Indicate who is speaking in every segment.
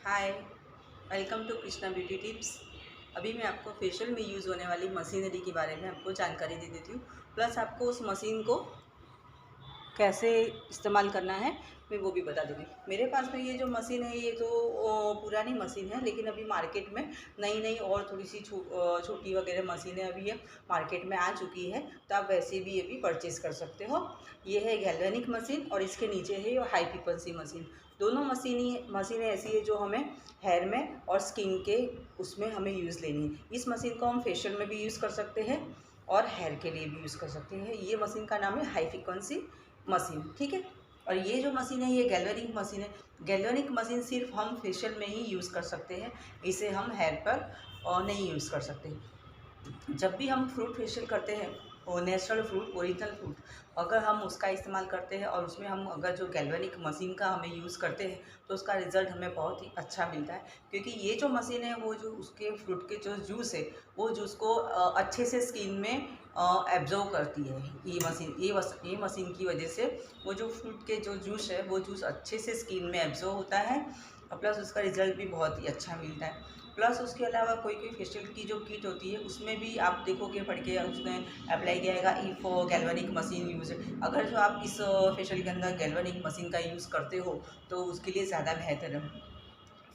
Speaker 1: Hi, welcome to Krishna beauty tips. अभी मैं आपको फेशियल में यूज़ होने वाली मशीनरी के बारे में आपको जानकारी दे देती हूँ। प्लस आपको उस मशीन को कैसे इस्तेमाल करना है मैं वो भी बता दूँगी। मेरे पास में ये जो मशीन है ये तो पुरानी मशीन है, लेकिन अभी मार्केट में नई नई और थोड़ी सी छोटी वगैरह मशीनें अभी ये मार्केट में आ चुकी है, तो आप वैसे भी ये भी परचेज़ कर सकते हो। ये है गैल्वेनिक मशीन और इसके नीचे है ये हाई फ्रीक्वेंसी मशीन। दोनों मशीनें ऐसी है जो हमें हेयर में और स्किन के उसमें हमें यूज़ लेनी है। इस मशीन को हम फेशियल में भी यूज़ कर सकते हैं और हेयर के लिए भी यूज़ कर सकते हैं। ये मशीन का नाम है हाई फ्रीक्वेंसी मशीन, ठीक है। और ये जो मशीन है ये गैल्वेनिक मशीन है। गैल्वेनिक मशीन सिर्फ हम फेशियल में ही यूज़ कर सकते हैं, इसे हम हेयर पर नहीं यूज़ कर सकते। जब भी हम फ्रूट फेशियल करते हैं और नेचुरल फ्रूट, ओरिजिनल फ्रूट, अगर हम उसका इस्तेमाल करते हैं और उसमें हम अगर जो गैल्वेनिक मशीन का हमें यूज़ करते हैं तो उसका रिज़ल्ट हमें बहुत ही अच्छा मिलता है, क्योंकि ये जो मशीन है वो जो उसके फ्रूट के जो जूस है वो जूस को अच्छे से स्किन में एब्जॉर्व करती है। ये मशीन की वजह से वो जो फ्रूट के जो जूस है वो जूस अच्छे से स्किन में एब्जॉर्व होता है और प्लस उसका रिज़ल्ट भी बहुत ही अच्छा मिलता है। प्लस उसके अलावा कोई कोई फेशियल की जो किट होती है उसमें भी आप देखोगे पढ़ के उसमें अप्लाई किया जाएगा इफ़ गैल्वेनिक मशीन यूज़। अगर जो आप इस फेशियल के अंदर गैल्वेनिक मशीन का यूज़ करते हो तो उसके लिए ज़्यादा बेहतर है।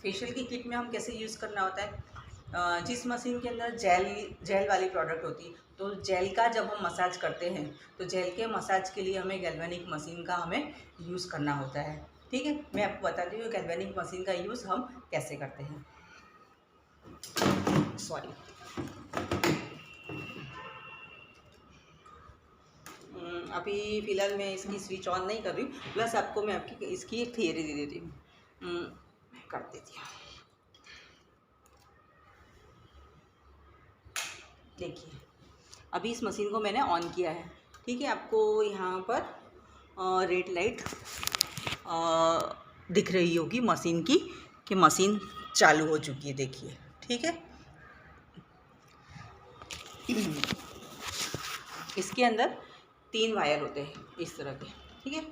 Speaker 1: फेशियल की किट में हम कैसे यूज़ करना होता है, जिस मशीन के अंदर जेल जेल वाली प्रोडक्ट होती है तो जेल का जब हम मसाज करते हैं तो जेल के मसाज के लिए हमें गैल्वेनिक मशीन का हमें यूज़ करना होता है, ठीक है। मैं आपको बताती हूँ गैल्वेनिक मशीन का यूज़ हम कैसे करते हैं। सॉरी, अभी फ़िलहाल मैं इसकी स्विच ऑन नहीं कर रही हूँ। प्लस आपको मैं आपकी इसकी एक थियरी दे देती हूँ, कर देती हूँ। देखिए, अभी इस मशीन को मैंने ऑन किया है, ठीक है। आपको यहाँ पर रेड लाइट दिख रही होगी मशीन की कि मशीन चालू हो चुकी है, देखिए, ठीक है। इसके अंदर 3 वायर होते हैं इस तरह के, ठीक है।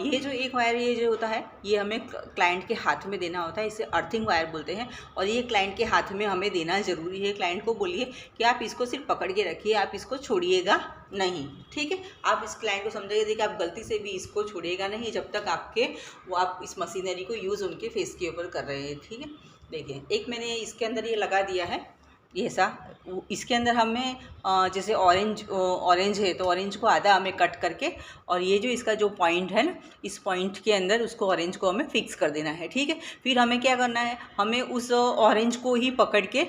Speaker 1: ये जो एक वायर ये जो होता है ये हमें क्लाइंट के हाथ में देना होता है, इसे अर्थिंग वायर बोलते हैं। और ये क्लाइंट के हाथ में हमें देना ज़रूरी है। क्लाइंट को बोलिए कि आप इसको सिर्फ पकड़ के रखिए, आप इसको छोड़िएगा नहीं, ठीक है। आप इस क्लाइंट को समझाइए कि आप गलती से भी इसको छोड़िएगा नहीं जब तक आप इस मशीनरी को यूज़ उनके फेस के ऊपर कर रहे हैं, ठीक है। देखिए, एक मैंने इसके अंदर ये लगा दिया है, ये ऐसा। इसके अंदर हमें जैसे ऑरेंज है तो ऑरेंज को आधा हमें कट करके और ये जो इसका जो पॉइंट है ना, इस पॉइंट के अंदर उसको ऑरेंज को हमें फिक्स कर देना है, ठीक है। फिर हमें क्या करना है, हमें उस ऑरेंज को ही पकड़ के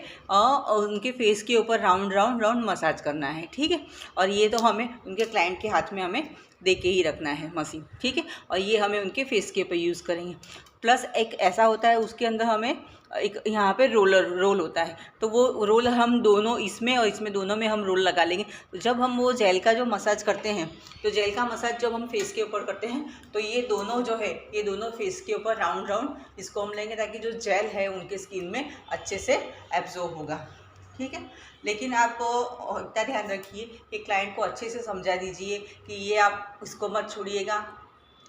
Speaker 1: उनके फेस के ऊपर राउंड राउंड राउंड मसाज करना है, ठीक है। और ये तो हमें उनके क्लाइंट के हाथ में हमें दे के ही रखना है मशीन, ठीक है। और ये हमें उनके फेस के ऊपर यूज़ करेंगे। प्लस एक ऐसा होता है उसके अंदर हमें एक यहाँ पे रोल होता है, तो वो रोल हम दोनों इसमें और इसमें दोनों में हम रोल लगा लेंगे। तो जब हम वो जेल का जो मसाज करते हैं तो जेल का मसाज जब हम फेस के ऊपर करते हैं तो ये दोनों जो है ये दोनों फेस के ऊपर राउंड राउंड इसको हम लेंगे ताकि जो जेल है उनके स्किन में अच्छे से एब्जॉर्ब होगा, ठीक है। लेकिन आप इतना ध्यान रखिए कि क्लाइंट को अच्छे से समझा दीजिए कि ये आप इसको मत छोड़िएगा।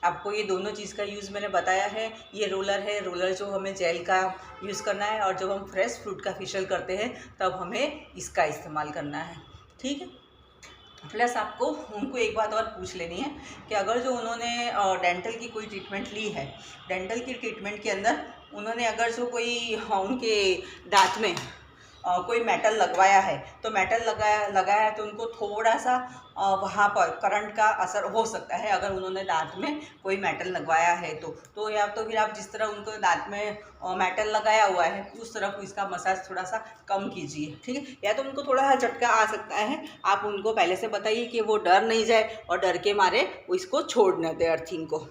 Speaker 1: आपको ये दोनों चीज़ का यूज़ मैंने बताया है। ये रोलर है, रोलर जो हमें जेल का यूज़ करना है और जब हम फ्रेश फ्रूट का फेशियल करते हैं तब हमें इसका इस्तेमाल करना है, ठीक है। प्लस आपको उनको एक बात और पूछ लेनी है कि अगर जो उन्होंने डेंटल की कोई ट्रीटमेंट ली है, डेंटल की ट्रीटमेंट के अंदर उन्होंने अगर जो कोई उनके दांत में कोई मेटल लगवाया है तो मेटल लगाया है तो उनको थोड़ा सा वहाँ पर करंट का असर हो सकता है अगर उन्होंने दांत में कोई मेटल लगवाया है तो या तो फिर आप जिस तरह उनको दांत में मेटल लगाया हुआ है उस तरफ इसका मसाज थोड़ा सा कम कीजिए, ठीक है। या तो उनको थोड़ा सा झटका आ सकता है, आप उनको पहले से बताइए कि वो डर नहीं जाए और डर के मारे वो इसको छोड़ न दे अर्थिंग को,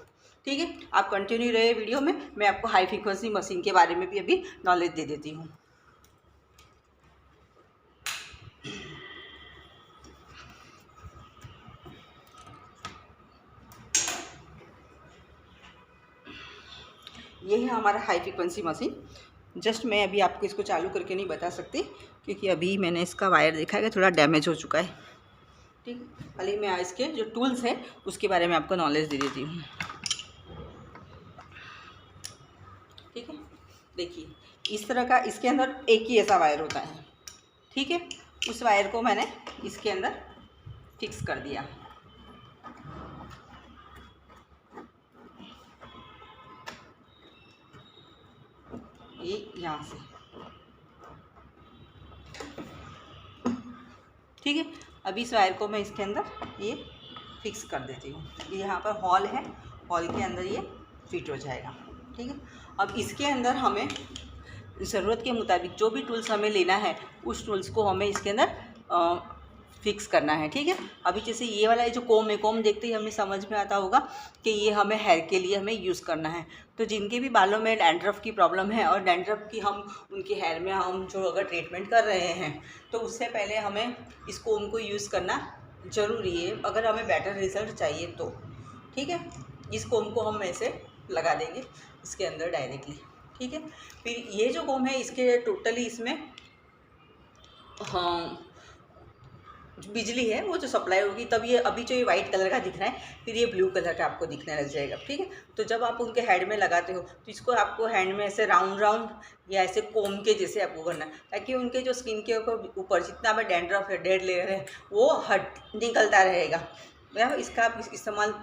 Speaker 1: ठीक है। आप कंटिन्यू रहे वीडियो में, मैं आपको हाई फ्रिक्वेंसी मशीन के बारे में भी अभी नॉलेज दे देती हूँ। ये है हमारा हाई फ्रिक्वेंसी मशीन। जस्ट मैं अभी आपको इसको चालू करके नहीं बता सकती क्योंकि अभी मैंने इसका वायर देखा है कि थोड़ा डैमेज हो चुका है, ठीक है। खाली मैं इसके जो टूल्स हैं उसके बारे में आपको नॉलेज दे देती हूँ, ठीक है। देखिए इस तरह का इसके अंदर एक ही ऐसा वायर होता है, ठीक है। उस वायर को मैंने इसके अंदर फिक्स कर दिया। ये यहाँ से, ठीक है। अभी इस वायर को मैं इसके अंदर ये फिक्स कर देती हूँ। ये यहाँ पर हॉल है, हॉल के अंदर ये फिट हो जाएगा, ठीक है। अब इसके अंदर हमें ज़रूरत के मुताबिक जो भी टूल्स हमें लेना है उस टूल्स को हमें इसके अंदर फिक्स करना है, ठीक है। अभी जैसे ये वाला जो कोम है, कोम देखते ही हमें समझ में आता होगा कि ये हमें हेयर के लिए हमें यूज़ करना है। तो जिनके भी बालों में डैंड्रफ की प्रॉब्लम है और डैंड्रफ की हम उनके हेयर में हम जो अगर ट्रीटमेंट कर रहे हैं तो उससे पहले हमें इस कोम को यूज़ करना ज़रूरी है, अगर हमें बेटर रिज़ल्ट चाहिए तो, ठीक है। इस कोम को हम ऐसे लगा देंगे इसके अंदर डायरेक्टली, ठीक है। फिर ये जो कोम है इसके टोटली इसमें हाँ बिजली है वो जो सप्लाई होगी, तब ये अभी जो ये वाइट कलर का दिख रहा है फिर ये ब्लू कलर का आपको दिखने लग जाएगा, ठीक है। तो जब आप उनके हेड में लगाते हो तो इसको आपको हैंड में ऐसे राउंड राउंड या ऐसे कोम के जैसे आपको करना है, ताकि उनके जो स्किन के ऊपर जितना भी डैंड्रफ है, डेड लेयर है, वो निकलता रहेगा। इसका आप इस्तेमाल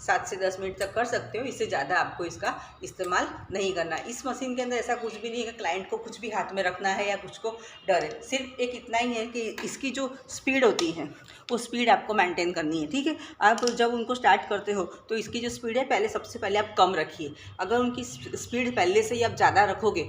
Speaker 1: 7 से 10 मिनट तक कर सकते हो, इससे ज़्यादा आपको इसका इस्तेमाल नहीं करना। इस मशीन के अंदर ऐसा कुछ भी नहीं है कि क्लाइंट को कुछ भी हाथ में रखना है या कुछ को डर है। सिर्फ एक इतना ही है कि इसकी जो स्पीड होती है वो स्पीड आपको मेंटेन करनी है, ठीक है। आप जब उनको स्टार्ट करते हो तो इसकी जो स्पीड है सबसे पहले आप कम रखिए। अगर उनकी स्पीड पहले से ही आप ज़्यादा रखोगे,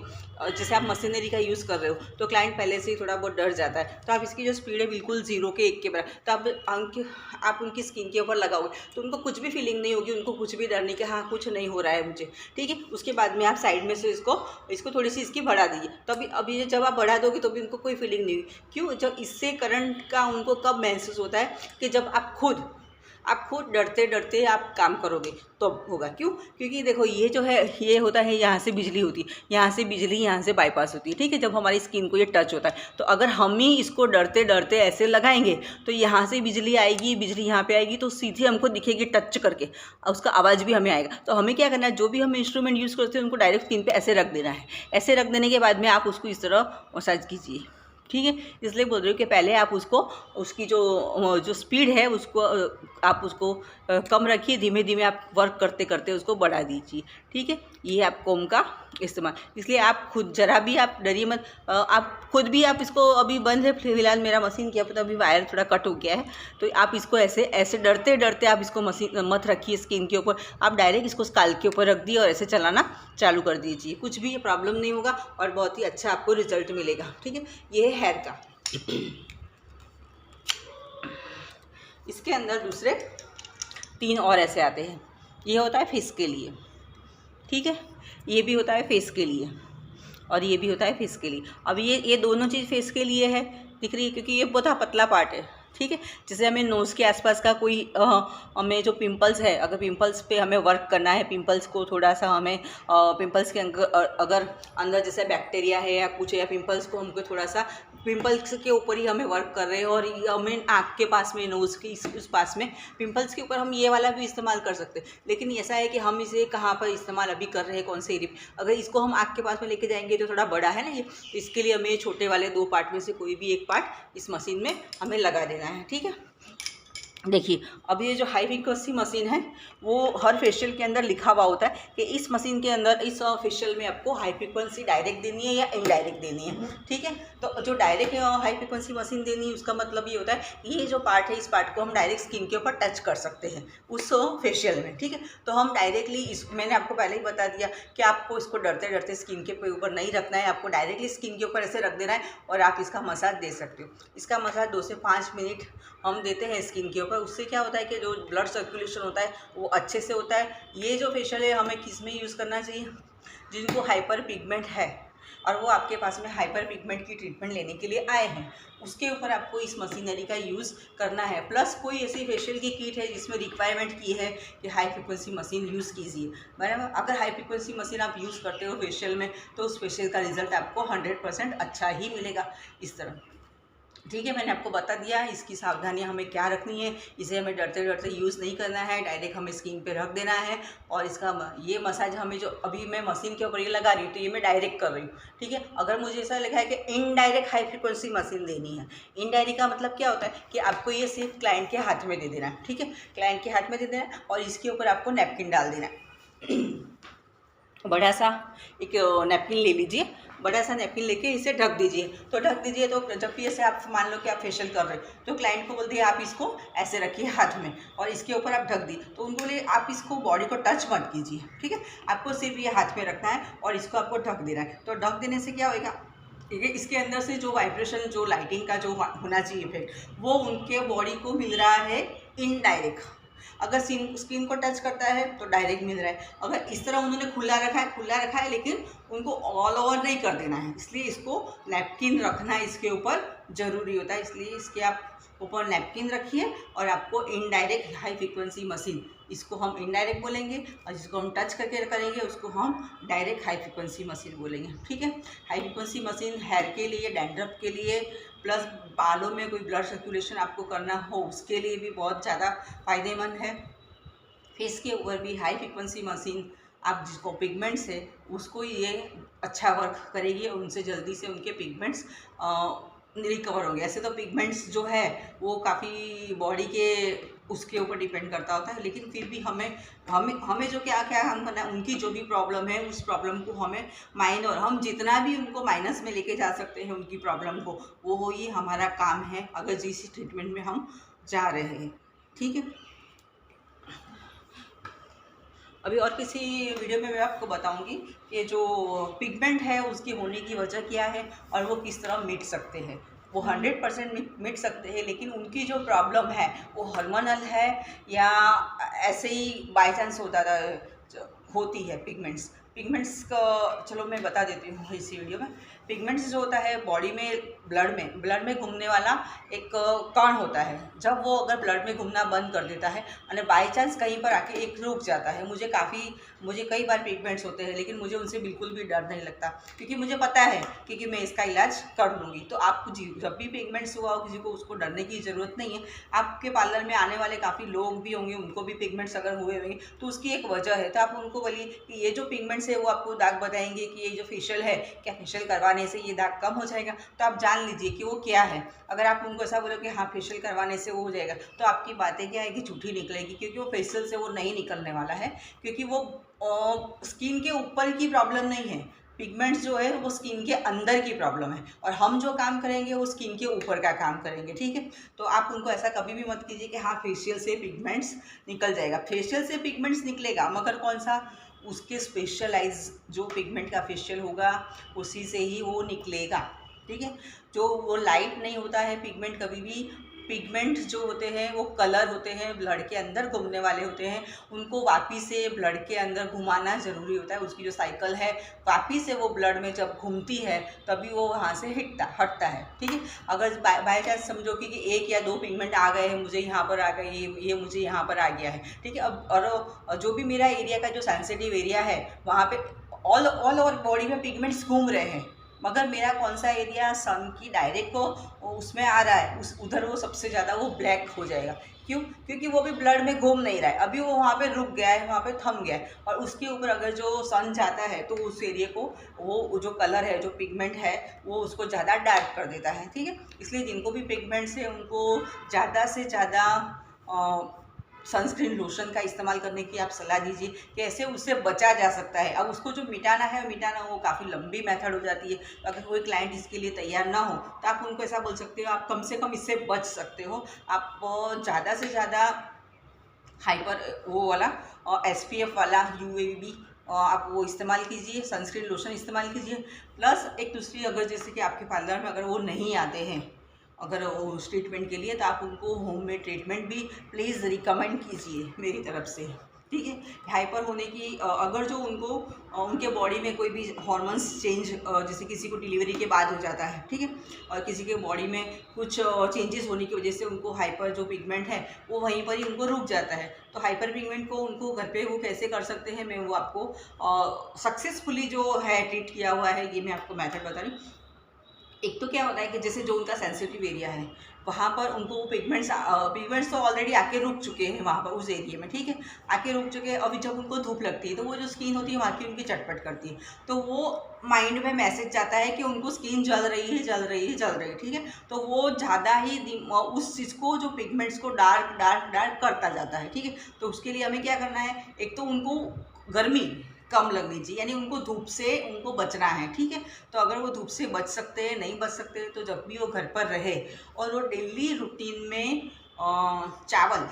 Speaker 1: जैसे आप मशीनरी का यूज़ कर रहे हो तो क्लाइंट पहले से ही थोड़ा बहुत डर जाता है, तो आप इसकी जो स्पीड है बिल्कुल 0 के 1 के बराबर, तो आप उनकी स्किन के ऊपर लगाओगे तो उनको कुछ भी फीलिंग नहीं होगी, उनको कुछ भी डर नहीं कि हाँ कुछ नहीं हो रहा है मुझे, ठीक है। उसके बाद में आप साइड में से इसको थोड़ी सी इसकी बढ़ा दीजिए, तभी अभी जब आप बढ़ा दोगे तो भी उनको कोई फीलिंग नहीं होगी। क्यों? जब इससे करंट का उनको कब महसूस होता है कि जब आप खुद डरते डरते आप काम करोगे तो होगा। क्यों? क्योंकि देखो ये जो है ये होता है, यहाँ से बिजली होती है, यहाँ से बिजली यहाँ से बाईपास होती है, ठीक है। जब हमारी स्किन को ये टच होता है तो अगर हम ही इसको डरते डरते ऐसे लगाएंगे तो यहाँ से बिजली आएगी, बिजली यहाँ पे आएगी तो सीधे हमको दिखेगी टच करके, उसका आवाज़ भी हमें आएगा। तो हमें क्या करना है, जो भी हम इंस्ट्रूमेंट यूज़ करते हैं उनको डायरेक्ट स्किन पर ऐसे रख देना है। ऐसे रख देने के बाद में आप उसको इस तरह मसाज कीजिए, ठीक है। इसलिए बोल रही हूँ कि पहले आप उसकी जो स्पीड है उसको आप उसको कम रखिए, धीमे धीमे आप वर्क करते करते उसको बढ़ा दीजिए, ठीक है। ये आप कोम का इस्तेमाल, इसलिए आप खुद जरा भी आप डरिए मत। आप खुद भी आप इसको अभी बंद है फिलहाल मेरा मशीन किया, तो अभी वायर थोड़ा कट हो गया है, तो आप इसको ऐसे डरते डरते आप इसको मशीन मत रखिए स्किन के ऊपर, आप डायरेक्ट इसको स्काल्प के ऊपर रख दिए और ऐसे चलाना चालू कर दीजिए। कुछ भी प्रॉब्लम नहीं होगा और बहुत ही अच्छा आपको रिजल्ट मिलेगा, ठीक है। ये है हेयर का। इसके अंदर दूसरे 3 और ऐसे आते हैं। ये होता है फेस के लिए, ठीक है। ये भी होता है फेस के लिए और ये भी होता है फेस के लिए। अब ये दोनों चीज़ फेस के लिए है, दिख रही है, क्योंकि ये बहुत पतला पार्ट है, ठीक है। जैसे हमें नोज़ के आसपास का कोई हमें जो पिंपल्स है, अगर पिंपल्स पे हमें वर्क करना है, पिंपल्स को थोड़ा सा हमें पिंपल्स के अगर अंदर जैसे बैक्टीरिया है या कुछ, या पिंपल्स को हमको थोड़ा सा पिंपल्स के ऊपर ही हमें वर्क कर रहे हैं और हमें आँख के पास में, नोज़ के उस पास में पिंपल्स के ऊपर हम ये वाला भी इस्तेमाल कर सकते हैं। लेकिन ऐसा है कि हम इसे कहाँ पर इस्तेमाल अभी कर रहे हैं, कौन से एरिया, अगर इसको हम आँख के पास में लेके जाएंगे तो थोड़ा बड़ा है ना ये, इसके लिए हमें छोटे वाले 2 पार्ट में से कोई भी एक पार्ट इस मशीन में हमें लगा देना है, ठीक है। देखिए अब ये जो हाई फ्रीक्वेंसी मशीन है वो हर फेशियल के अंदर लिखा हुआ होता है कि इस मशीन के अंदर, इस फेशियल में आपको हाई फ्रीक्वेंसी डायरेक्ट देनी है या इनडायरेक्ट देनी है, ठीक है। तो जो डायरेक्ट हाई फ्रीक्वेंसी मशीन देनी है उसका मतलब ये होता है ये जो पार्ट है, इस पार्ट को हम डायरेक्ट स्किन के ऊपर टच कर सकते हैं उस फेशियल में, ठीक है। तो हम डायरेक्टली मैंने आपको पहले ही बता दिया कि आपको इसको डरते डरते स्किन के ऊपर नहीं रखना है, आपको डायरेक्टली स्किन के ऊपर ऐसे रख देना है और आप इसका मसाज दे सकते हो। इसका मसाज 2 से 5 मिनट हम देते हैं स्किन के ऊपर। उससे क्या होता है कि जो ब्लड सर्कुलेशन होता है वो अच्छे से होता है। ये जो फेशियल है हमें किस में यूज़ करना चाहिए, जिनको हाइपर पिगमेंट है और वो आपके पास में हाइपर पिगमेंट की ट्रीटमेंट लेने के लिए आए हैं, उसके ऊपर आपको इस मशीनरी का यूज़ करना है। प्लस कोई ऐसी फेशियल की किट है जिसमें रिक्वायरमेंट की है कि हाई फ्रिक्वेंसी मशीन यूज़ कीजिए, बराबर। अगर हाई फ्रिक्वेंसी मशीन आप यूज़ करते हो फेशियल में तो उस फेशियल का रिजल्ट आपको 100% अच्छा ही मिलेगा। इस तरह ठीक है, मैंने आपको बता दिया है इसकी सावधानियां हमें क्या रखनी है। इसे हमें डरते डरते यूज़ नहीं करना है, डायरेक्ट हमें स्किन पे रख देना है। और इसका ये मसाज हमें जो अभी मैं मशीन के ऊपर ये लगा रही हूँ तो ये मैं डायरेक्ट कर रही हूँ, ठीक है। अगर मुझे ऐसा लगा है कि इनडायरेक्ट हाई फ्रिक्वेंसी मशीन देनी है, इनडायरेक्ट का मतलब क्या होता है कि आपको ये सिर्फ क्लाइंट के हाथ में दे देना है, ठीक है, क्लाइंट के हाथ में दे देना है और इसके ऊपर आपको नैपकिन डाल देना है। बड़ा सा एक नैपकिन ले लीजिए, बड़ा सा नैपकिन लेके इसे ढक दीजिए। तो ढक दीजिए तो जब भी ऐसे आप मान लो कि आप फेशियल कर रहे हो तो क्लाइंट को बोल दिए आप इसको ऐसे रखिए हाथ में और इसके ऊपर आप ढक दी, तो उनको लिए आप इसको बॉडी को टच मत कीजिए, ठीक है। आपको सिर्फ ये हाथ में रखना है और इसको आपको ढक देना है। तो ढक देने से क्या होएगा, ठीक है, इसके अंदर से जो वाइब्रेशन, जो लाइटिंग का जो होना चाहिए इफेक्ट, वो उनके बॉडी को मिल रहा है इनडायरेक्ट। अगर स्किन को टच करता है तो डायरेक्ट मिल रहा है। अगर इस तरह उन्होंने खुला रखा है लेकिन उनको ऑल ओवर नहीं कर देना है, इसलिए इसको नैपकिन रखना इसके ऊपर ज़रूरी होता है। इसलिए इसके आप ऊपर नैपकिन रखिए और आपको इनडायरेक्ट हाई फ्रिक्वेंसी मशीन, इसको हम इनडायरेक्ट बोलेंगे और जिसको हम टच करके करेंगे उसको हम डायरेक्ट हाई फ्रिक्वेंसी मशीन बोलेंगे, ठीक है। हाई फ्रिक्वेंसी मशीन हेयर के लिए, डैंड्रफ के लिए, प्लस बालों में कोई ब्लड सर्कुलेशन आपको करना हो उसके लिए भी बहुत ज़्यादा फ़ायदेमंद है। फेस के ऊपर भी हाई फ्रिक्वेंसी मशीन, आप जिसको पिगमेंट्स है उसको ये अच्छा वर्क करेगी और उनसे जल्दी से उनके पिगमेंट्स रिकवर होंगे। ऐसे तो पिगमेंट्स जो है वो काफ़ी बॉडी के उसके ऊपर डिपेंड करता होता है, लेकिन फिर भी हमें हमें हमें जो क्या क्या हम करना है, उनकी जो भी प्रॉब्लम है उस प्रॉब्लम को हमें माइनर, हम जितना भी उनको माइनस में लेके जा सकते हैं उनकी प्रॉब्लम को, वो ये हमारा काम है अगर जिस ट्रीटमेंट में हम जा रहे हैं, ठीक है। अभी और किसी वीडियो में मैं आपको बताऊंगी कि जो पिगमेंट है उसकी होने की वजह क्या है और वो किस तरह मिट सकते हैं। वो 100% मिट सकते हैं, लेकिन उनकी जो प्रॉब्लम है वो हार्मोनल है या ऐसे ही बाय चांस होती है। पिगमेंट्स का चलो मैं बता देती हूँ इसी वीडियो में। पिगमेंट्स जो होता है बॉडी में, ब्लड में घूमने वाला एक कण होता है। जब वो अगर ब्लड में घूमना बंद कर देता है और बाई चांस कहीं पर आके एक रुक जाता है, मुझे कई बार पिगमेंट्स होते हैं लेकिन मुझे उनसे बिल्कुल भी डर नहीं लगता, क्योंकि मुझे पता है कि मैं इसका इलाज कर लूँगी। तो आपको जब भी पिगमेंट्स हुआ हो किसी को, उसको डरने की ज़रूरत नहीं है। आपके पार्लर में आने वाले काफ़ी लोग भी होंगे, उनको भी पिगमेंट्स अगर हुए होंगे तो उसकी एक वजह है। तो आप उनको बोलिए कि ये जो पिगमेंट्स है वो आपको दाग बताएंगे कि ये जो फेशियल है, क्या फेशियल करवाने से ये दाग कम हो जाएगा, तो आप जान लीजिए कि वो क्या है। अगर आप उनको ऐसा बोलो कि हाँ फेशियल करवाने से वो हो जाएगा, तो आपकी बातें क्या है कि झूठी निकलेगी, क्योंकि वो फेशियल से वो नहीं निकलने वाला है, क्योंकि वो स्किन के ऊपर की प्रॉब्लम नहीं है। पिगमेंट्स जो है वो स्किन के अंदर की प्रॉब्लम है और हम जो काम करेंगे वो स्किन के ऊपर का काम करेंगे, ठीक है। तो आप उनको ऐसा कभी भी मत कीजिए कि हाँ फेशियल से पिगमेंट्स निकल जाएगा। फेशियल से पिगमेंट्स निकलेगा मगर कौन सा, उसके स्पेशलाइज जो पिगमेंट का फेशियल होगा उसी से ही वो निकलेगा, ठीक है। जो वो लाइट नहीं होता है पिगमेंट कभी भी। पिगमेंट जो होते हैं वो कलर होते हैं, ब्लड के अंदर घूमने वाले होते हैं, उनको वापिस से ब्लड के अंदर घुमाना ज़रूरी होता है। उसकी जो साइकिल है वापिस से वो ब्लड में जब घूमती है तभी वो वहाँ से हटता है, ठीक है। अगर बाय चांस समझो कि एक या दो पिगमेंट आ गए हैं, मुझे यहाँ पर आ गए, ये मुझे यहाँ पर आ गया है, ठीक है। अब और जो भी मेरा एरिया का जो सेंसिटिव एरिया है वहाँ पे ऑल ओवर बॉडी में पिगमेंट्स घूम रहे हैं, मगर मेरा कौन सा एरिया सन की डायरेक्ट को उसमें आ रहा है, उधर वो सबसे ज़्यादा वो ब्लैक हो जाएगा। क्यों? क्योंकि वो भी ब्लड में घूम नहीं रहा है, अभी वो वहाँ पे रुक गया है, वहाँ पे थम गया है। और उसके ऊपर अगर जो सन जाता है तो उस एरिया को वो जो कलर है, जो पिगमेंट है, वो उसको ज़्यादा डार्क कर देता है, ठीक है। इसलिए जिनको भी पिगमेंट्स है उनको ज़्यादा से ज़्यादा सनस्क्रीन लोशन का इस्तेमाल करने की आप सलाह दीजिए, कैसे उससे बचा जा सकता है। अब उसको जो मिटाना है वो काफ़ी लंबी मेथड हो जाती है। तो अगर कोई क्लाइंट इसके लिए तैयार ना हो तो आप उनको ऐसा बोल सकते हो, आप कम से कम इससे बच सकते हो। आप ज़्यादा से ज़्यादा हाइपर वो वाला SPF वाला UVB आप वो इस्तेमाल कीजिए, सनस्क्रीन लोशन इस्तेमाल कीजिए। प्लस एक दूसरी, अगर जैसे कि आपके पार्लर में अगर वो नहीं आते हैं अगर उस ट्रीटमेंट के लिए, तो आप उनको होममेड ट्रीटमेंट भी प्लीज़ रिकमेंड कीजिए मेरी तरफ से, ठीक है। हाइपर होने की अगर जो उनको उनके बॉडी में कोई भी हार्मोन्स चेंज, जैसे किसी को डिलीवरी के बाद हो जाता है, ठीक है, और किसी के बॉडी में कुछ चेंजेस होने की वजह से उनको हाइपर जो पिगमेंट है वो वहीं पर ही उनको रुक जाता है। तो हाइपर पिगमेंट को उनको घर पे वो कैसे कर सकते हैं, मैं वो आपको सक्सेसफुली जो है ट्रीट किया हुआ है, ये मैं आपको मेथड बता रही हूँ। एक तो क्या होता है कि जैसे जो उनका सेंसिटिव एरिया है वहाँ पर उनको वो पिगमेंट्स तो ऑलरेडी आके रुक चुके हैं वहाँ पर उस एरिया में, ठीक है, आके रुक चुके हैं। अभी जब उनको धूप लगती है तो वो जो स्किन होती है वहाँ की उनकी चटपट करती है, तो वो माइंड में मैसेज जाता है कि उनको स्किन जल रही है, जल रही है, जल रही है, ठीक है। तो वो ज़्यादा ही उस चीज़ को, जो पिगमेंट्स को डार्क डार्क डार्क करता जाता है, ठीक है। तो उसके लिए हमें क्या करना है, एक तो उनको गर्मी कम लगनी चाहिए, यानी उनको धूप से उनको बचना है, ठीक है। तो अगर वो धूप से बच सकते हैं, नहीं बच सकते, तो जब भी वो घर पर रहे और वो डेली रूटीन में चावल,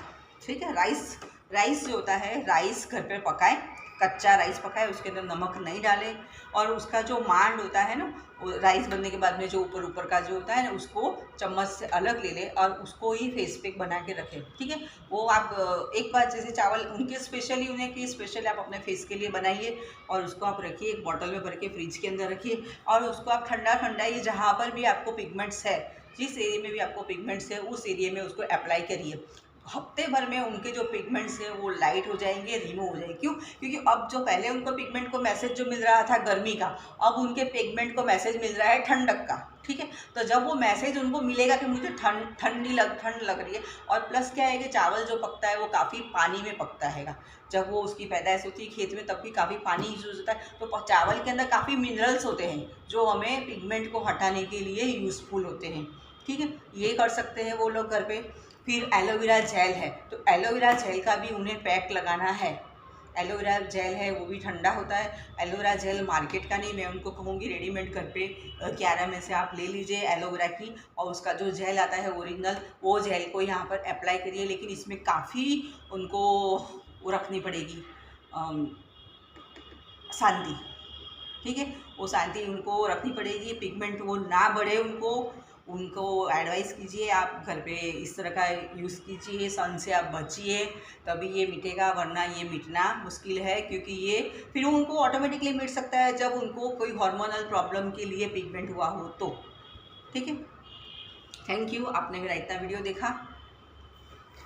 Speaker 1: ठीक है, राइस जो होता है, राइस घर पर पकाए, कच्चा राइस पकाए, उसके अंदर नमक नहीं डाले, और उसका जो मांड होता है ना, राइस बनने के बाद में जो ऊपर का जो होता है ना, उसको चम्मच से अलग ले ले और उसको ही फेस पैक बना के रखें, ठीक है। वो आप एक बार जैसे चावल उनके स्पेशली, उन्हें की स्पेशली आप अपने फेस के लिए बनाइए और उसको आप रखिए, एक बॉटल में भर के फ्रिज के अंदर रखिए, और उसको आप ठंडा ठंडा ही जहाँ पर भी आपको पिगमेंट्स है, जिस एरिया में भी आपको पिगमेंट्स है, उस एरिया में उसको अप्लाई करिए। हफ्ते भर में उनके जो पिगमेंट्स हैं वो लाइट हो जाएंगे, रिमूव हो जाएंगे। क्यों? क्योंकि अब जो पहले उनको पिगमेंट को मैसेज जो मिल रहा था गर्मी का, अब उनके पिगमेंट को मैसेज मिल रहा है ठंडक का, ठीक है। तो जब वो मैसेज उनको मिलेगा कि मुझे ठंड लग रही है, और प्लस क्या है कि चावल जो पकता है वो काफ़ी पानी में पकता है, जब वो उसकी पैदाइश होती है खेत में तब भी काफ़ी पानी यूज़ होता है। तो चावल के अंदर काफ़ी मिनरल्स होते हैं जो हमें पिगमेंट को हटाने के लिए यूज़फुल होते हैं, ठीक है। ये कर सकते हैं वो लोग घर पे। फिर एलोवेरा जेल है, तो एलोवेरा जेल का भी उन्हें पैक लगाना है। एलोवेरा जेल है वो भी ठंडा होता है। एलोवेरा जेल मार्केट का नहीं, मैं उनको कहूँगी रेडीमेड घर पे क्यारा में से आप ले लीजिए एलोवेरा की, और उसका जो जेल आता है ओरिजिनल, वो जेल को यहाँ पर अप्लाई करिए। लेकिन इसमें काफ़ी उनको वो रखनी पड़ेगी शांति, ठीक है, वो शांति उनको रखनी पड़ेगी, पिगमेंट वो ना बढ़े। उनको एडवाइस कीजिए आप घर पे इस तरह का यूज़ कीजिए, सन से आप बचिए, तभी ये मिटेगा, वरना ये मिटना मुश्किल है। क्योंकि ये फिर उनको ऑटोमेटिकली मिट सकता है जब उनको कोई हार्मोनल प्रॉब्लम के लिए पिगमेंट हुआ हो तो, ठीक है। थैंक यू, आपने मेरा इतना वीडियो देखा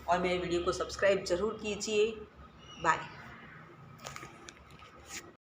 Speaker 1: और मेरे वीडियो को सब्सक्राइब ज़रूर कीजिए। बाय।